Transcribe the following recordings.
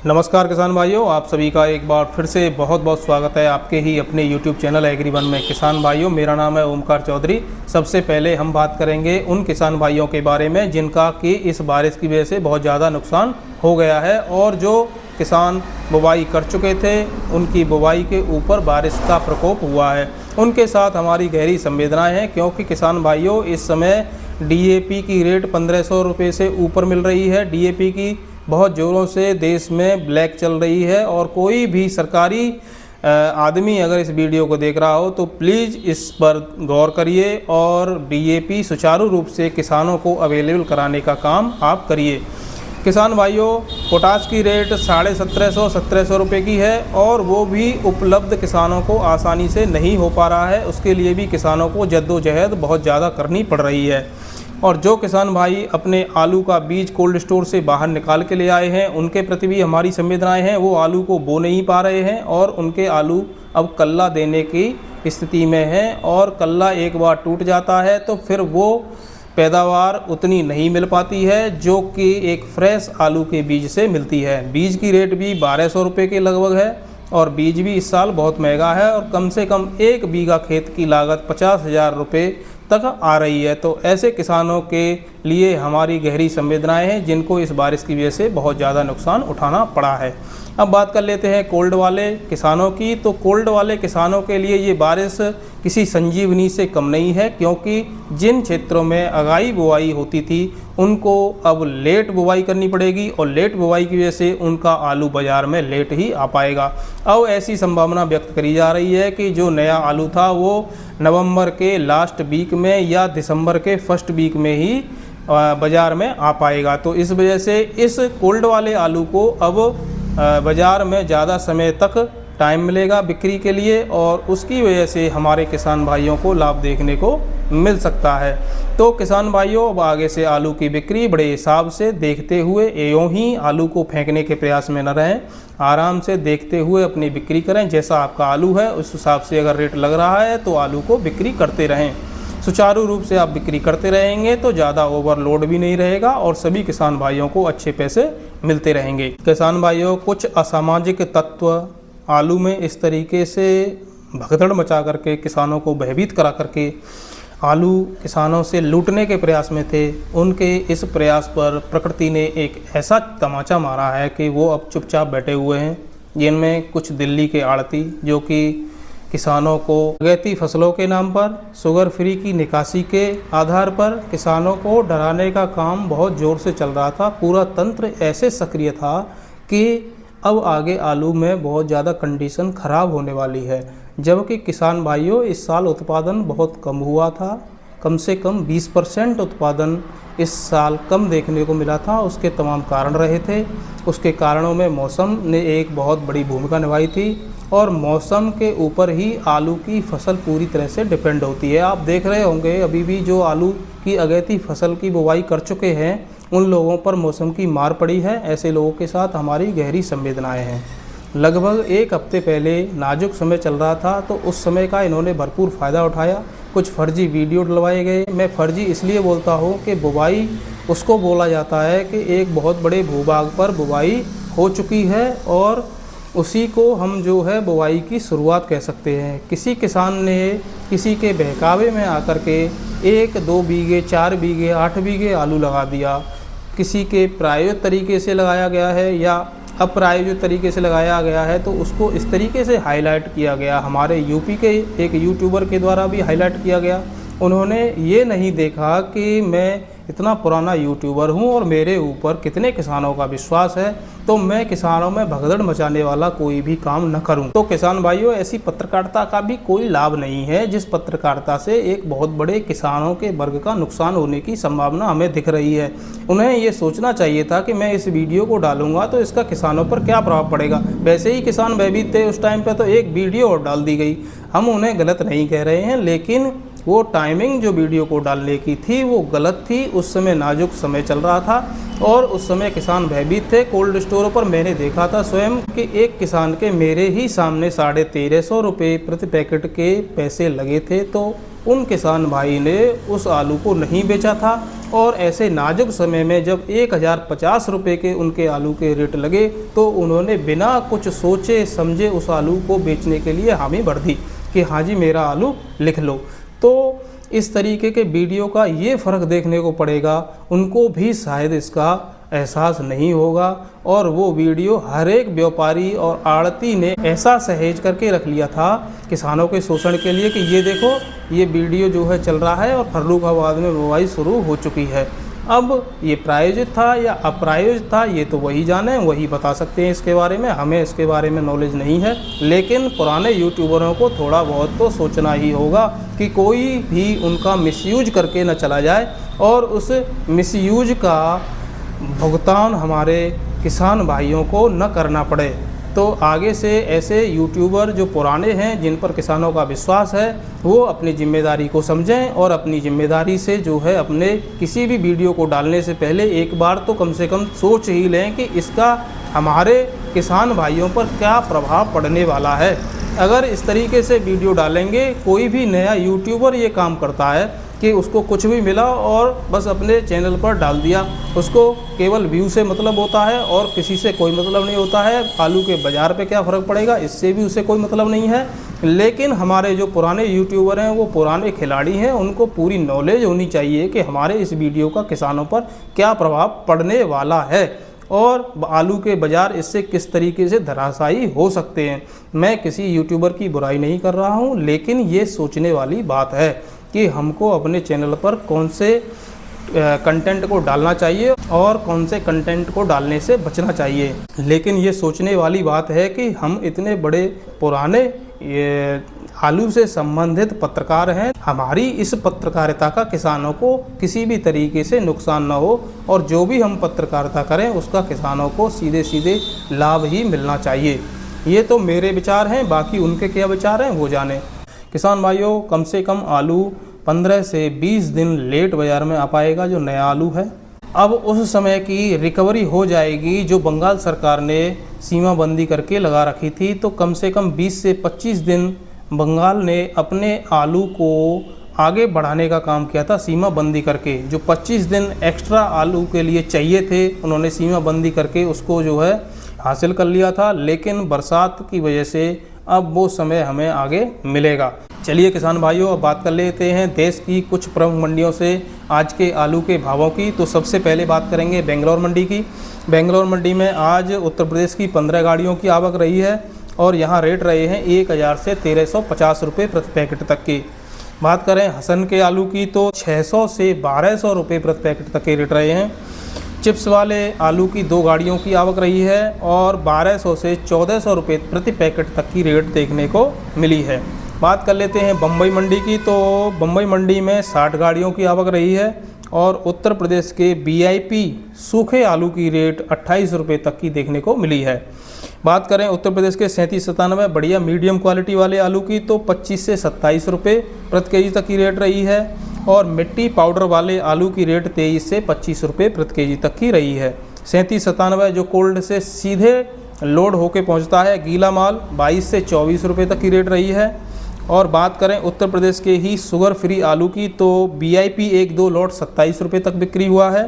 नमस्कार किसान भाइयों, आप सभी का एक बार फिर से बहुत बहुत स्वागत है आपके ही अपने YouTube चैनल एग्री1 में। किसान भाइयों, मेरा नाम है ओमकार चौधरी। सबसे पहले हम बात करेंगे उन किसान भाइयों के बारे में जिनका कि इस बारिश की वजह से बहुत ज़्यादा नुकसान हो गया है और जो किसान बुवाई कर चुके थे उनकी बुवाई के ऊपर बारिश का प्रकोप हुआ है। उनके साथ हमारी गहरी संवेदनाएँ हैं, क्योंकि किसान भाइयों इस समय DAP की रेट 1500 रुपये से ऊपर मिल रही है। DAP की बहुत ज़ोरों से देश में ब्लैक चल रही है और कोई भी सरकारी आदमी अगर इस वीडियो को देख रहा हो तो प्लीज़ इस पर गौर करिए और DAP सुचारू रूप से किसानों को अवेलेबल कराने का काम आप करिए। किसान भाइयों, पोटाश की रेट 1750-1700 रुपये की है और वो भी उपलब्ध किसानों को आसानी से नहीं हो पा रहा है। उसके लिए भी किसानों को जद्दोजहद बहुत ज़्यादा करनी पड़ रही है। और जो किसान भाई अपने आलू का बीज कोल्ड स्टोर से बाहर निकाल के ले आए हैं उनके प्रति भी हमारी संवेदनाएं हैं। वो आलू को बो नहीं पा रहे हैं और उनके आलू अब कल्ला देने की स्थिति में हैं और कल्ला एक बार टूट जाता है तो फिर वो पैदावार उतनी नहीं मिल पाती है जो कि एक फ्रेश आलू के बीज से मिलती है। बीज की रेट भी 1200 रुपये के लगभग है और बीज भी इस साल बहुत महंगा है और कम से कम 1 बीघा खेत की लागत 50,000 रुपये तक आ रही है। तो ऐसे किसानों के लिए हमारी गहरी संवेदनाएं हैं जिनको इस बारिश की वजह से बहुत ज़्यादा नुकसान उठाना पड़ा है। अब बात कर लेते हैं कोल्ड वाले किसानों की। तो कोल्ड वाले किसानों के लिए ये बारिश किसी संजीवनी से कम नहीं है, क्योंकि जिन क्षेत्रों में अगाई बुवाई होती थी उनको अब लेट बुवाई करनी पड़ेगी और लेट बुवाई की वजह से उनका आलू बाज़ार में लेट ही आ पाएगा। अब ऐसी संभावना व्यक्त करी जा रही है कि जो नया आलू था वो नवंबर के लास्ट वीक में या दिसंबर के फर्स्ट वीक में ही बाज़ार में आ पाएगा। तो इस वजह से इस कोल्ड वाले आलू को अब बाज़ार में ज़्यादा समय तक टाइम मिलेगा बिक्री के लिए और उसकी वजह से हमारे किसान भाइयों को लाभ देखने को मिल सकता है। तो किसान भाइयों, अब आगे से आलू की बिक्री बड़े हिसाब से देखते हुए, यूँ ही आलू को फेंकने के प्रयास में न रहें, आराम से देखते हुए अपनी बिक्री करें। जैसा आपका आलू है उस हिसाब से अगर रेट लग रहा है तो आलू को बिक्री करते रहें। सुचारू रूप से आप बिक्री करते रहेंगे तो ज़्यादा ओवरलोड भी नहीं रहेगा और सभी किसान भाइयों को अच्छे पैसे मिलते रहेंगे। किसान भाइयों, कुछ असामाजिक तत्व आलू में इस तरीके से भगदड़ मचा करके किसानों को भयभीत करा करके आलू किसानों से लूटने के प्रयास में थे। उनके इस प्रयास पर प्रकृति ने एक ऐसा तमाचा मारा है कि वो अब चुपचाप बैठे हुए हैं। जिनमें कुछ दिल्ली के आड़ती जो कि किसानों को अगैती फसलों के नाम पर शुगर फ्री की निकासी के आधार पर किसानों को डराने का काम बहुत ज़ोर से चल रहा था। पूरा तंत्र ऐसे सक्रिय था कि अब आगे आलू में बहुत ज़्यादा कंडीशन ख़राब होने वाली है। जबकि किसान भाइयों, इस साल उत्पादन बहुत कम हुआ था। कम से कम 20% उत्पादन इस साल कम देखने को मिला था। उसके तमाम कारण रहे थे। उसके कारणों में मौसम ने एक बहुत बड़ी भूमिका निभाई थी और मौसम के ऊपर ही आलू की फसल पूरी तरह से डिपेंड होती है। आप देख रहे होंगे अभी भी जो आलू की अगैती फसल की बुवाई कर चुके हैं उन लोगों पर मौसम की मार पड़ी है। ऐसे लोगों के साथ हमारी गहरी संवेदनाएं हैं। लगभग 1 हफ्ते पहले नाजुक समय चल रहा था तो उस समय का इन्होंने भरपूर फ़ायदा उठाया। कुछ फर्जी वीडियो डलवाए गए। मैं फर्जी इसलिए बोलता हूँ कि बुवाई उसको बोला जाता है कि एक बहुत बड़े भूभाग पर बुवाई हो चुकी है और उसी को हम जो है बुवाई की शुरुआत कह सकते हैं। किसी किसान ने किसी के बहकावे में आकर के 1-2 बीघे, 4 बीघे, 8 बीघे आलू लगा दिया। किसी के प्रायोजित तरीके से लगाया गया है या अप्रायोजित तरीके से लगाया गया है तो उसको इस तरीके से हाईलाइट किया गया। हमारे यूपी के एक यूट्यूबर के द्वारा भी हाईलाइट किया गया। उन्होंने ये नहीं देखा कि मैं इतना पुराना यूट्यूबर हूँ और मेरे ऊपर कितने किसानों का विश्वास है, तो मैं किसानों में भगदड़ मचाने वाला कोई भी काम न करूं। तो किसान भाइयों, ऐसी पत्रकारिता का भी कोई लाभ नहीं है जिस पत्रकारिता से एक बहुत बड़े किसानों के वर्ग का नुकसान होने की संभावना हमें दिख रही है। उन्हें ये सोचना चाहिए था कि मैं इस वीडियो को डालूंगा तो इसका किसानों पर क्या प्रभाव पड़ेगा। वैसे ही किसान भयभीत थे उस टाइम पर, तो एक वीडियो और डाल दी गई। हम उन्हें गलत नहीं कह रहे हैं, लेकिन वो टाइमिंग जो वीडियो को डालने की थी वो गलत थी। उस समय नाजुक समय चल रहा था और उस समय किसान भयभीत थे। कोल्ड स्टोरों पर मैंने देखा था स्वयं कि एक किसान के मेरे ही सामने 1350 रुपये प्रति पैकेट के पैसे लगे थे, तो उन किसान भाई ने उस आलू को नहीं बेचा था। और ऐसे नाजुक समय में जब 1050 रुपये के उनके आलू के रेट लगे तो उन्होंने बिना कुछ सोचे समझे उस आलू को बेचने के लिए हामी भर दी कि हाँ जी मेरा आलू लिख लो। तो इस तरीके के वीडियो का ये फ़र्क देखने को पड़ेगा। उनको भी शायद इसका एहसास नहीं होगा और वो वीडियो हर एक व्यापारी और आड़ती ने ऐसा सहेज करके रख लिया था किसानों के शोषण के लिए कि ये देखो ये वीडियो जो है चल रहा है और फर्रुखाबाद में बुवाई शुरू हो चुकी है। अब ये प्रायोजित था या अप्रायोजित था ये तो वही जाने, वही बता सकते हैं इसके बारे में, हमें इसके बारे में नॉलेज नहीं है। लेकिन पुराने यूट्यूबरों को थोड़ा बहुत तो सोचना ही होगा कि कोई भी उनका मिसयूज करके न चला जाए और उस मिसयूज का भुगतान हमारे किसान भाइयों को न करना पड़े। तो आगे से ऐसे यूट्यूबर जो पुराने हैं जिन पर किसानों का विश्वास है वो अपनी जिम्मेदारी को समझें और अपनी जिम्मेदारी से जो है अपने किसी भी वीडियो को डालने से पहले एक बार तो कम से कम सोच ही लें कि इसका हमारे किसान भाइयों पर क्या प्रभाव पड़ने वाला है। अगर इस तरीके से वीडियो डालेंगे, कोई भी नया यूट्यूबर ये काम करता है कि उसको कुछ भी मिला और बस अपने चैनल पर डाल दिया, उसको केवल व्यू से मतलब होता है और किसी से कोई मतलब नहीं होता है। आलू के बाज़ार पे क्या फ़र्क पड़ेगा इससे भी उसे कोई मतलब नहीं है। लेकिन हमारे जो पुराने यूट्यूबर हैं वो पुराने खिलाड़ी हैं, उनको पूरी नॉलेज होनी चाहिए कि हमारे इस वीडियो का किसानों पर क्या प्रभाव पड़ने वाला है और आलू के बाज़ार इससे किस तरीके से धराशायी हो सकते हैं। मैं किसी यूट्यूबर की बुराई नहीं कर रहा हूँ, लेकिन ये सोचने वाली बात है कि हमको अपने चैनल पर कौन से कंटेंट को डालना चाहिए और कौन से कंटेंट को डालने से बचना चाहिए। लेकिन ये सोचने वाली बात है कि हम इतने बड़े पुराने आलू से संबंधित पत्रकार हैं, हमारी इस पत्रकारिता का किसानों को किसी भी तरीके से नुकसान ना हो और जो भी हम पत्रकारिता करें उसका किसानों को सीधे सीधे लाभ ही मिलना चाहिए। ये तो मेरे विचार हैं, बाकी उनके क्या विचार हैं वो जाने। किसान भाइयों, कम से कम आलू 15 से 20 दिन लेट बाज़ार में आ पाएगा जो नया आलू है। अब उस समय की रिकवरी हो जाएगी जो बंगाल सरकार ने सीमा बंदी करके लगा रखी थी। तो कम से कम 20 से 25 दिन बंगाल ने अपने आलू को आगे बढ़ाने का काम किया था सीमा बंदी करके। जो 25 दिन एक्स्ट्रा आलू के लिए चाहिए थे उन्होंने सीमा बंदी करके उसको जो है हासिल कर लिया था। लेकिन बरसात की वजह से अब वो समय हमें आगे मिलेगा। चलिए किसान भाइयों, अब बात कर लेते हैं देश की कुछ प्रमुख मंडियों से आज के आलू के भावों की। तो सबसे पहले बात करेंगे बेंगलोर मंडी की। बेंगलोर मंडी में आज उत्तर प्रदेश की 15 गाड़ियों की आवक रही है और यहाँ रेट रहे हैं 1000 से 1350 रुपये प्रति पैकेट तक की। बात करें हसन के आलू की तो 600 से 1200 रुपये प्रति पैकेट तक के रेट रहे हैं। चिप्स वाले आलू की 2 गाड़ियों की आवक रही है और 1200 से 1400 रुपये प्रति पैकेट तक की रेट देखने को मिली है। बात कर लेते हैं बम्बई मंडी की। तो बम्बई मंडी में 60 गाड़ियों की आवक रही है और उत्तर प्रदेश के VIP सूखे आलू की रेट 28 रुपये तक की देखने को मिली है। बात करें उत्तर प्रदेश के 37-97 बढ़िया मीडियम क्वालिटी वाले आलू की तो 25 से 27 रुपये प्रति केजी तक की रेट रही है और मिट्टी पाउडर वाले आलू की रेट 23 से 25 रुपये प्रति केजी तक की रही है। 37-97 जो कोल्ड से सीधे लोड होके पहुंचता है गीला माल 22 से 24 रुपये तक की रेट रही है। और बात करें उत्तर प्रदेश के ही शुगर फ्री आलू की तो VIP 1-2 लॉट 27 रुपये तक बिक्री हुआ है।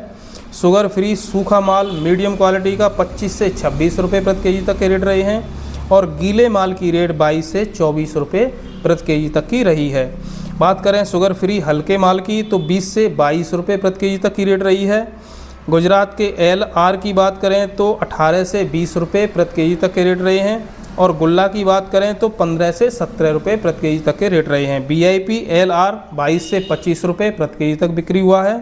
शुगर फ्री सूखा माल मीडियम क्वालिटी का 25 से 26 रुपये प्रति केजी तक के रेट रहे हैं और गीले माल की रेट 22 से 24 रुपये प्रति केजी तक की रही है। बात करें शुगर फ्री हल्के माल की तो 20 से 22 रुपये प्रति केजी तक की रेट रही है। गुजरात के LR की बात करें तो 18 से 20 रुपये प्रति केजी तक के रेट रहे हैं और गुल्ला की बात करें तो 15 से 17 रुपये प्रति केजी तक के रेट रहे हैं। VIP LR 22 से 25 रुपये प्रति केजी तक बिक्री हुआ है।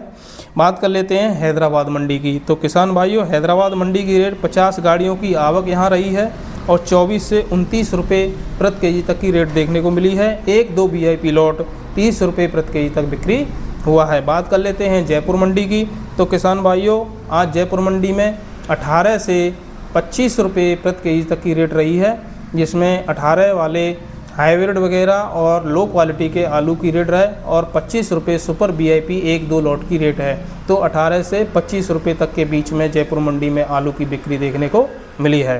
बात कर लेते हैं हैदराबाद मंडी की। तो किसान भाइयों, हैदराबाद मंडी की रेट 50 गाड़ियों की आवक यहाँ रही है और 24 से 29 रुपये प्रति केजी तक की रेट देखने को मिली है। 1-2 VIP लॉट 30 रुपये प्रति केजी तक बिक्री हुआ है। बात कर लेते हैं जयपुर मंडी की। तो किसान भाइयों, आज जयपुर मंडी में 18 से 25 रुपये प्रति केजी तक की रेट रही है, जिसमें 18 वाले हाइब्रिड वगैरह और लो क्वालिटी के आलू की रेट है और 25 रुपये सुपर VIP 1-2 लॉट की रेट है। तो 18 से 25 रुपये तक के बीच में जयपुर मंडी में आलू की बिक्री देखने को मिली है।